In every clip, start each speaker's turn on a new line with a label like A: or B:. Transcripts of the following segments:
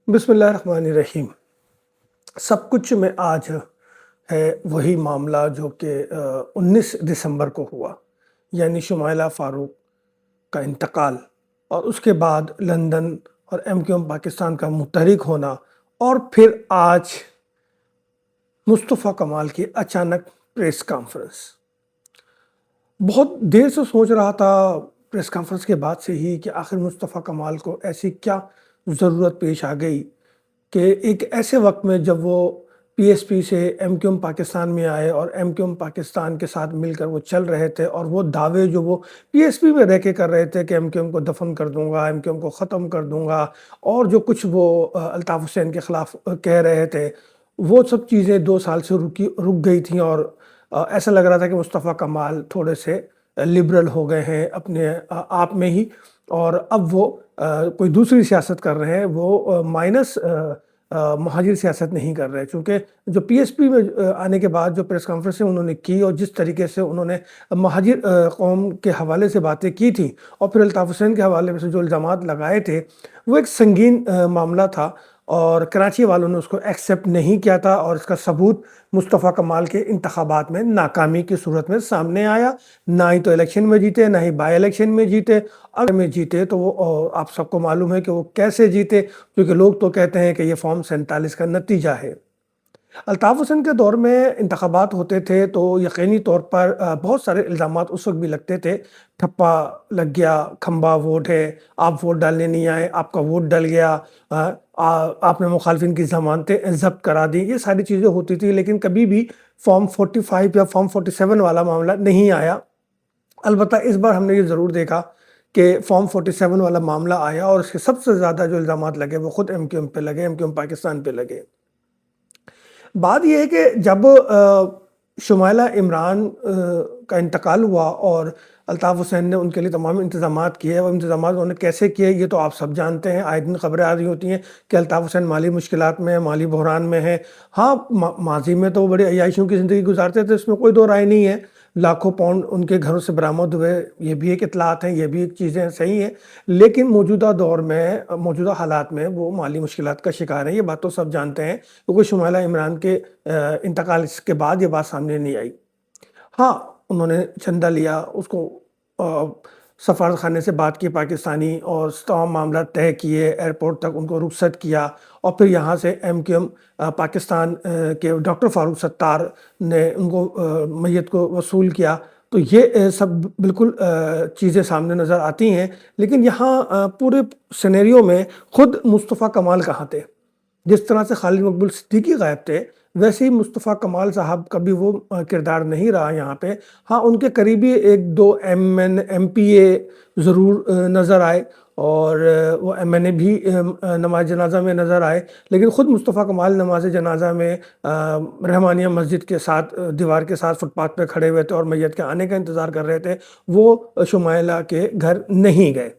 A: بسم اللہ الرحمن الرحیم۔ سب کچھ میں آج ہے وہی معاملہ جو کہ 19 دسمبر کو ہوا، یعنی شمائلہ فاروق کا انتقال اور اس کے بعد لندن اور MQM پاکستان کا متحرک ہونا، اور پھر آج مصطفیٰ کمال کی اچانک پریس کانفرنس۔ بہت دیر سے سوچ رہا تھا پریس کانفرنس کے بعد سے ہی کہ آخر مصطفیٰ کمال کو ایسی کیا ضرورت پیش آ گئی کہ ایک ایسے وقت میں جب وہ PSP سے MQM پاکستان میں آئے اور MQM پاکستان کے ساتھ مل کر وہ چل رہے تھے، اور وہ دعوے جو وہ PSP میں رہ کے کر رہے تھے کہ MQM کو دفن کر دوں گا، MQM کو ختم کر دوں گا، اور جو کچھ وہ الطاف حسین کے خلاف کہہ رہے تھے، وہ سب چیزیں 2 سال سے رک گئی تھیں، اور ایسا لگ رہا تھا کہ مصطفیٰ کمال تھوڑے سے لبرل ہو گئے ہیں اپنے آپ میں ہی، اور اب وہ کوئی دوسری سیاست کر رہے ہیں، وہ مائنس مہاجر سیاست نہیں کر رہے۔ چونکہ جو PSP میں آنے کے بعد جو پریس کانفرنسیں انہوں نے کی اور جس طریقے سے انہوں نے مہاجر قوم کے حوالے سے باتیں کی تھیں، اور پھر الطاف حسین کے حوالے سے جو الزامات لگائے تھے، وہ ایک سنگین معاملہ تھا، اور کراچی والوں نے اس کو ایکسیپٹ نہیں کیا تھا، اور اس کا ثبوت مصطفیٰ کمال کے انتخابات میں ناکامی کی صورت میں سامنے آیا۔ نہ ہی تو الیکشن میں جیتے، نہ ہی بائی الیکشن میں جیتے۔ اگر میں جیتے تو وہ آپ سب کو معلوم ہے کہ وہ کیسے جیتے، کیونکہ لوگ تو کہتے ہیں کہ یہ فارم 47 کا نتیجہ ہے۔ الطاف حسین کے دور میں انتخابات ہوتے تھے تو یقینی طور پر بہت سارے الزامات اس وقت بھی لگتے تھے، ٹھپا لگ گیا، کھمبا ووٹ ہے، آپ ووٹ ڈالنے نہیں آئے، آپ کا ووٹ ڈل گیا، آپ نے مخالفین کی ضمانتیں ضبط کرا دی، یہ ساری چیزیں ہوتی تھی، لیکن کبھی بھی فارم 45 یا فارم 47 والا معاملہ نہیں آیا۔ البتہ اس بار ہم نے یہ ضرور دیکھا کہ فارم 47 والا معاملہ آیا، اور اس کے سب سے زیادہ جو الزامات لگے وہ خود MQM پہ لگے، MQM پاکستان پہ لگے۔ بات یہ ہے کہ جب شمائلہ عمران کا انتقال ہوا اور الطاف حسین نے ان کے لیے تمام انتظامات کیے، وہ انتظامات انہوں نے کیسے کیے یہ تو آپ سب جانتے ہیں، آئے دن خبریں آ رہی ہوتی ہیں کہ الطاف حسین مالی مشکلات میں ہیں، مالی بحران میں ہیں۔ ہاں، ماضی میں تو وہ بڑی عیاشیوں کی زندگی گزارتے تھے، اس میں کوئی دو رائے نہیں ہے، لاکھوں پاؤنڈ ان کے گھروں سے برآمد ہوئے، یہ بھی ایک اطلاعات ہیں، یہ بھی ایک چیزیں صحیح ہیں، لیکن موجودہ دور میں، موجودہ حالات میں وہ مالی مشکلات کا شکار ہیں، یہ بات تو سب جانتے ہیں، کیونکہ شمائلہ عمران کے انتقال کے بعد یہ بات سامنے نہیں آئی۔ ہاں، انہوں نے چندہ لیا، اس کو سفارت خانے سے بات کی پاکستانی، اور تمام معاملات طے کیے، ایئرپورٹ تک ان کو رخصت کیا، اور پھر یہاں سے MQM پاکستان کے ڈاکٹر فاروق ستار نے ان کو میت کو وصول کیا۔ تو یہ سب بالکل چیزیں سامنے نظر آتی ہیں، لیکن یہاں پورے سینیریو میں خود مصطفیٰ کمال کہاں تھے؟ جس طرح سے خالد مقبول صدیقی غائب تھے، ویسے ہی مصطفیٰ کمال صاحب کا بھی وہ کردار نہیں رہا یہاں پہ۔ ہاں، ان کے قریبی 1-2 MPA ضرور نظر آئے، اور وہ MNA بھی نماز جنازہ میں نظر آئے، لیکن خود مصطفیٰ کمال نماز جنازہ میں رحمانیہ مسجد کے ساتھ، دیوار کے ساتھ فٹ پاتھ پہ کھڑے ہوئے تھے اور میت کے آنے کا انتظار کر رہے تھے، وہ شمائلہ کے گھر نہیں گئے،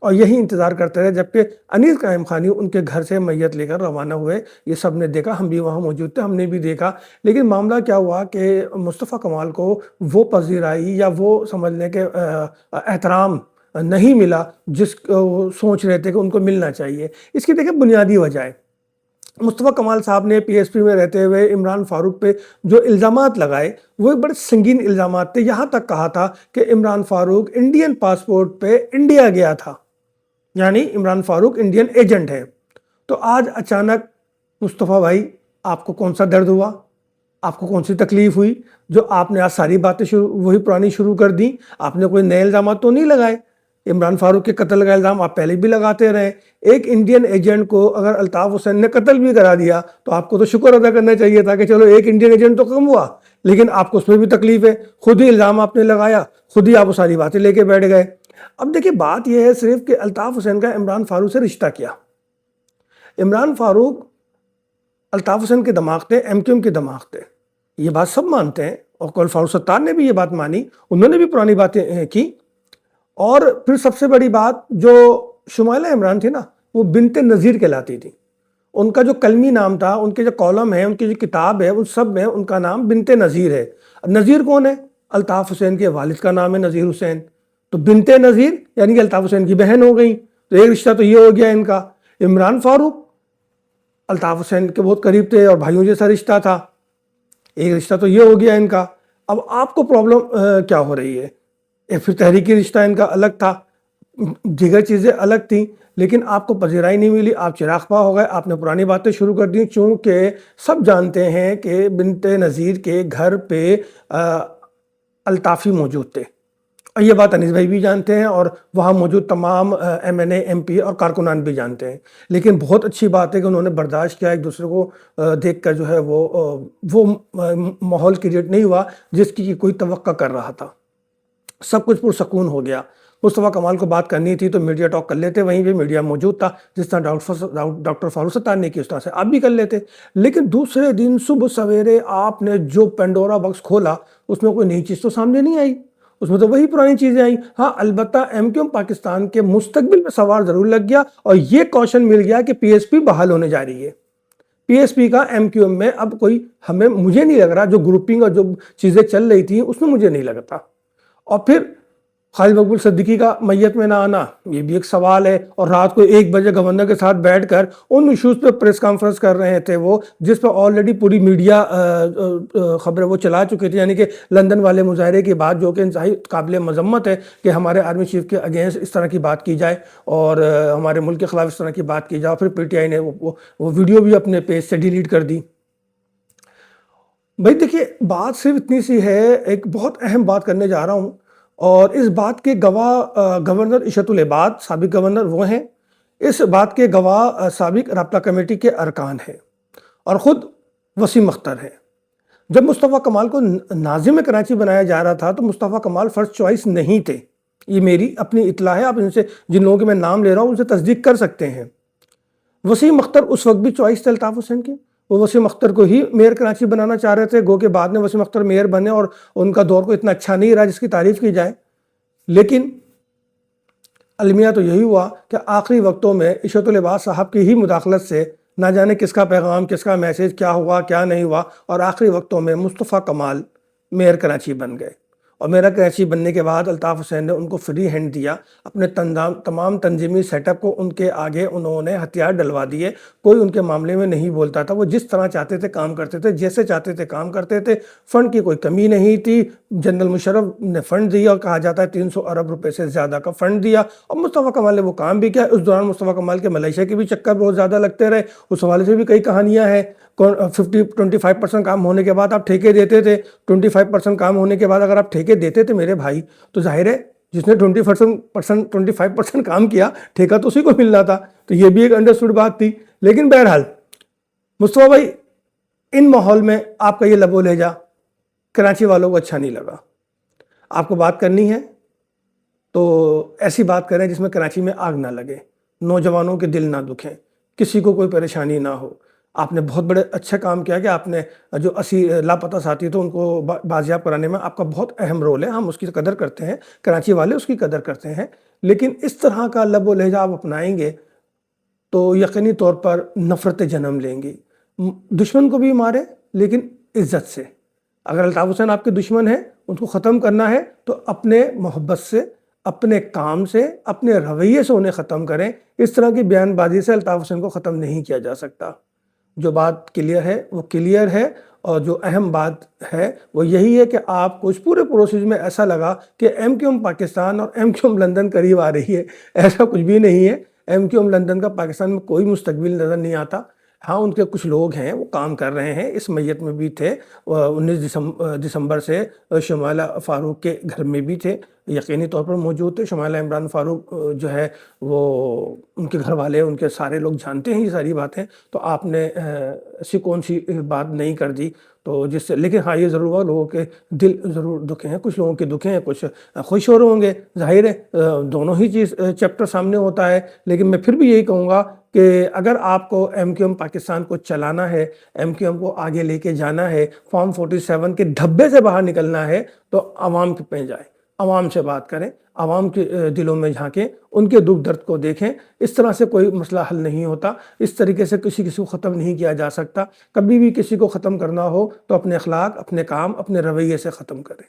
A: اور یہی انتظار کرتے رہے، جبکہ انیس قائم خانی ان کے گھر سے میت لے کر روانہ ہوئے۔ یہ سب نے دیکھا، ہم بھی وہاں موجود تھے، ہم نے بھی دیکھا، لیکن معاملہ کیا ہوا کہ مصطفیٰ کمال کو وہ پذیرائی یا وہ سمجھ لیں کہ احترام نہیں ملا جس کو سوچ رہے تھے کہ ان کو ملنا چاہیے۔ اس کی دیکھیں بنیادی وجہ ہے، مصطفیٰ کمال صاحب نے PSP میں رہتے ہوئے عمران فاروق پہ جو الزامات لگائے وہ ایک بڑے سنگین الزامات تھے۔ یہاں تک کہا تھا کہ عمران فاروق انڈین پاسپورٹ پہ انڈیا گیا تھا، یعنی عمران فاروق انڈین ایجنٹ ہے۔ تو آج اچانک مصطفیٰ بھائی، آپ کو کون سا درد ہوا؟ آپ کو کون سی تکلیف ہوئی جو آپ نے آج ساری باتیں وہی پرانی شروع کر دیں؟ آپ نے کوئی نئے الزامات تو نہیں لگائے۔ عمران فاروق کے قتل کا الزام آپ پہلے بھی لگاتے رہے۔ ایک انڈین ایجنٹ کو اگر الطاف حسین نے قتل بھی کرا دیا تو آپ کو تو شکر ادا کرنا چاہیے تھا کہ چلو ایک انڈین ایجنٹ تو کم ہوا، لیکن آپ کو اس میں بھی تکلیف ہے، خود ہی الزام آپ نے لگایا، خود ہی آپ وہ ساری باتیں لے کے بیٹھ گئے۔ اب دیکھیں، بات یہ ہے صرف کہ الطاف حسین کا عمران فاروق سے رشتہ کیا۔ عمران فاروق الطاف حسین کے دماغ تھے، MQM کے دماغ تھے، یہ بات سب مانتے ہیں، اور کل فاروق ستار نے بھی یہ بات مانی، انہوں نے بھی پرانی باتیں کی۔ اور پھر سب سے بڑی بات، جو شمائلہ عمران تھی نا، وہ بنت نذیر کہلاتی تھی، ان کا جو کلمی نام تھا، ان کے جو کالم ہے، ان کی جو کتاب ہے، ان سب میں ان کا نام بنت نذیر ہے۔ نذیر کون ہے؟ الطاف حسین کے والد کا نام ہے نذیر حسین، تو بنت نذیر یعنی کہ الطاف حسین کی بہن ہو گئی، تو ایک رشتہ تو یہ ہو گیا ان کا۔ عمران فاروق الطاف حسین کے بہت قریب تھے اور بھائیوں جیسا رشتہ تھا. ایک رشتہ تو یہ ہو گیا ان کا. اب آپ کو پرابلم کیا ہو رہی ہے؟ پھر تحریکی رشتہ ان کا الگ تھا, دیگر چیزیں الگ تھیں, لیکن آپ کو پذیرائی نہیں ملی. آپ چراغ پا ہو گئے, آپ نے پرانی باتیں شروع کر دیں, چونکہ سب جانتے ہیں کہ بنت نذیر کے گھر پہ الطافی موجود تھے. اور یہ بات انیس بھائی بھی جانتے ہیں اور وہاں موجود تمام M N A M P اور کارکنان بھی جانتے ہیں. لیکن بہت اچھی بات ہے کہ انہوں نے برداشت کیا, ایک دوسرے کو دیکھ کر جو ہے وہ ماحول کریٹ نہیں ہوا جس کی کوئی توقع کر رہا تھا. سب کچھ پرسکون ہو گیا. مصطفیٰ کمال کو بات کرنی تھی تو میڈیا ٹاک کر لیتے, وہیں پہ میڈیا موجود تھا. جس طرح ڈاکٹر فاروق ستار نے کی اس طرح سے آپ بھی کر لیتے. لیکن دوسرے دن صبح سویرے آپ نے جو پینڈورا باکس کھولا اس میں کوئی نئی چیز تو سامنے نہیں آئی, اس میں تو وہی پرانی چیزیں آئیں. ہاں البتہ ایم کیو ایم پاکستان کے مستقبل میں سوال ضرور لگ گیا اور یہ کوشن مل گیا کہ پی ایس پی بحال ہونے جا رہی ہے. پی ایس پی کا ایم کیو ایم میں اب کوئی مجھے نہیں لگ رہا, جو گروپنگ اور جو چیزیں چل رہی تھیں اس میں مجھے نہیں لگتا. اور پھر خالد مقبول صدیقی کا میت میں نہ آنا, یہ بھی ایک سوال ہے. اور رات کو 1 بجے گورنر کے ساتھ بیٹھ کر ان ایشوز پہ پریس کانفرنس کر رہے تھے وہ, جس پہ آلریڈی پوری میڈیا خبریں وہ چلا چکے تھے. یعنی کہ لندن والے مظاہرے کی بات, جو کہ انتہائی قابل مذمت ہے کہ ہمارے آرمی چیف کے اگینسٹ اس طرح کی بات کی جائے اور ہمارے ملک کے خلاف اس طرح کی بات کی جائے. اور پھر پی ٹی آئی نے وہ ویڈیو بھی اپنے پیج سے ڈیلیٹ کر دی. بھائی دیکھیے, بات صرف اتنی سی ہے, ایک بہت اہم بات کرنے جا رہا ہوں اور اس بات کے گواہ گورنر عشرت العباد سابق گورنر وہ ہیں. اس بات کے گواہ سابق رابطہ کمیٹی کے ارکان ہیں اور خود وسیم اختر ہیں. جب مصطفیٰ کمال کو ناظم کراچی بنایا جا رہا تھا تو مصطفیٰ کمال فرسٹ چوائس نہیں تھے. یہ میری اپنی اطلاع ہے, آپ ان سے جن لوگوں کے میں نام لے رہا ہوں ان سے تصدیق کر سکتے ہیں. وسیم اختر اس وقت بھی چوائس تھے الطاف حسین کی. وہ وسیم اختر کو ہی میئر کراچی بنانا چاہ رہے تھے, گو کہ بعد میں وسیم اختر میئر بنے اور ان کا دور کو اتنا اچھا نہیں رہا جس کی تعریف کی جائے. لیکن المیہ تو یہی ہوا کہ آخری وقتوں میں عشرت العباد صاحب کی ہی مداخلت سے نہ جانے کس کا پیغام, کس کا میسیج, کیا ہوا کیا نہیں ہوا, اور آخری وقتوں میں مصطفیٰ کمال میئر کراچی بن گئے. اور میئر کراچی بننے کے بعد الطاف حسین نے ان کو فری ہینڈ دیا. اپنے تمام تنظیمی سیٹ اپ کو ان کے آگے انہوں نے ہتھیار ڈلوا دیے. کوئی ان کے معاملے میں نہیں بولتا تھا, وہ جس طرح چاہتے تھے کام کرتے تھے, جیسے چاہتے تھے کام کرتے تھے. فنڈ کی کوئی کمی نہیں تھی. جنرل مشرف نے فنڈ دیا اور کہا جاتا ہے 300 ارب روپے سے زیادہ کا فنڈ دیا, اور مصطفیٰ کمال نے وہ کام بھی کیا. اس دوران مصطفیٰ کمال کے ملیشیا کے بھی چکر بہت زیادہ لگتے رہے. اس حوالے سے بھی کئی کہانیاں ہیں. 25% کام ہونے کے بعد آپ ٹھیکے دیتے تھے. 25% کام ہونے کے بعد اگر آپ ٹھیکے دیتے تھے میرے بھائی, تو ظاہر ہے جس نے 25% کام کیا ٹھیکہ تو اسی کو ملنا تھا. تو یہ بھی ایک انڈرسٹوڈ بات تھی. لیکن بہرحال مصطفیٰ بھائی, ان ماحول میں آپ کا یہ لب و لہجہ کراچی والوں کو اچھا نہیں لگا. آپ کو بات کرنی ہے تو ایسی بات کریں جس میں کراچی میں آگ نہ لگے, نوجوانوں کے دل نہ دکھیں, کسی کو کوئی پریشانی نہ ہو. آپ نے بہت بڑے اچھا کام کیا کہ آپ نے جو لاپتہ ساتھی تو ان کو بازیاب کرانے میں آپ کا بہت اہم رول ہے. ہم اس کی قدر کرتے ہیں, کراچی والے اس کی قدر کرتے ہیں. لیکن اس طرح کا لب و لہجہ آپ اپنائیں گے تو یقینی طور پر نفرت جنم لیں گی. دشمن کو بھی مارے لیکن عزت سے. اگر الطاف حسین آپ کے دشمن ہیں, ان کو ختم کرنا ہے تو اپنے محبت سے, اپنے کام سے, اپنے رویے سے انہیں ختم کریں. اس طرح کی بیان بازی سے الطاف حسین کو ختم نہیں کیا جا سکتا. جو بات کلیئر ہے وہ کلیئر ہے, اور جو اہم بات ہے وہ یہی ہے کہ آپ کو اس پورے پروسیس میں ایسا لگا کہ ایم کیو ایم پاکستان اور ایم کیو ایم لندن قریب آ رہی ہے. ایسا کچھ بھی نہیں ہے. ایم کیو ایم لندن کا پاکستان میں کوئی مستقبل نظر نہیں آتا. ہاں ان کے کچھ لوگ ہیں وہ کام کر رہے ہیں, اس میت میں بھی تھے. 19 دسمبر سے شمالہ فاروق کے گھر میں بھی تھے, یقینی طور پر موجود تھے. شمالہ عمران فاروق جو ہے وہ ان کے گھر والے, ان کے سارے لوگ جانتے ہیں یہ ساری باتیں. تو آپ نے ایسی کون سی بات نہیں کر دی تو جس سے, لیکن ہاں یہ ضرور ہوا لوگوں کے دل ضرور دکھے ہیں. کچھ لوگوں کے دکھے ہیں, کچھ خوش ہو رہے ہوں گے. ظاہر ہے دونوں ہی چیز چیپٹر سامنے ہوتا ہے. لیکن میں پھر بھی یہی کہوں گا کہ اگر آپ کو ایم کیو ایم پاکستان کو چلانا ہے, ایم کیو ایم کو آگے لے کے جانا ہے, فارم 47 کے دھبے سے باہر نکلنا ہے, تو عوام کے پہ جائیں, عوام سے بات کریں, عوام کے دلوں میں جھانکیں, ان کے دکھ درد کو دیکھیں. اس طرح سے کوئی مسئلہ حل نہیں ہوتا. اس طریقے سے کسی کو ختم نہیں کیا جا سکتا. کبھی بھی کسی کو ختم کرنا ہو تو اپنے اخلاق, اپنے کام, اپنے رویے سے ختم کریں.